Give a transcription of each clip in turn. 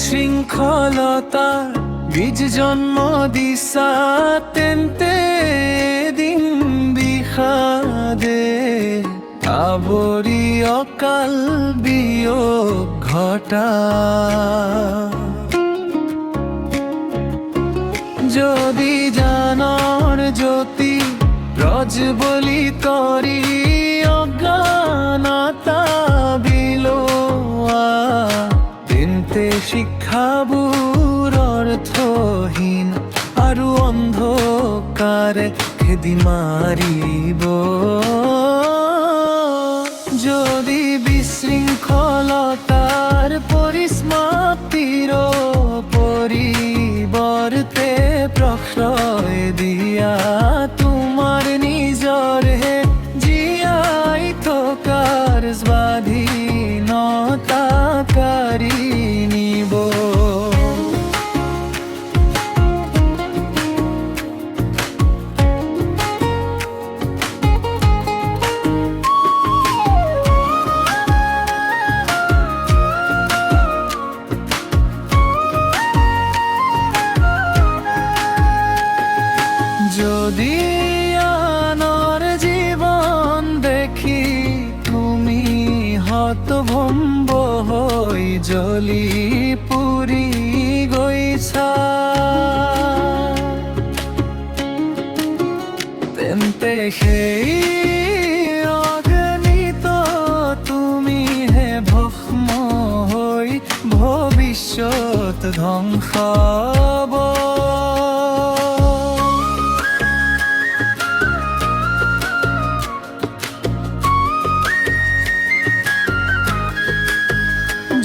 বিশৃঙ্খলতার বীজ জন্ম দিছা তেন্তে দিন বিষাদে আবৰি অকাল বিয়োগ ঘটা। যদি জানৰ জ্যোতি প্ৰজ্বলি কৰি অজ্ঞানতা বিলোৱা তেন্তে শিক্ষাবোৰ অৰ্থহীন আৰু অন্ধকাৰে খেদি মাৰিব। যদি বিশৃঙ্খলতাৰ পৰিসমাপ্তিৰ পৰিৱৰ্তে প্ৰশ্ৰয় দিয়া তোমাৰ নিজৰহে জীয়াই থকাৰ স্বাধীনতা কাঢ়ি নিব। যদি আনৰ জীৱন দেখি তুমি হতভম্ব হৈ জ্বলি পুৰি গৈছা তেন্তে সেই অগ্নিত তুমিহে ভস্ম হৈ ভৱিষ্যত ধ্বংস হ'ব।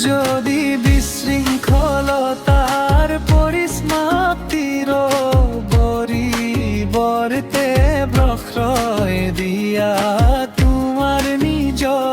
যদি বিশৃঙ্খলতাৰ পৰিসমাপ্তিৰ পৰিৱৰ্তে প্ৰশ্ৰয় দিয়া তোমাৰ নিজৰ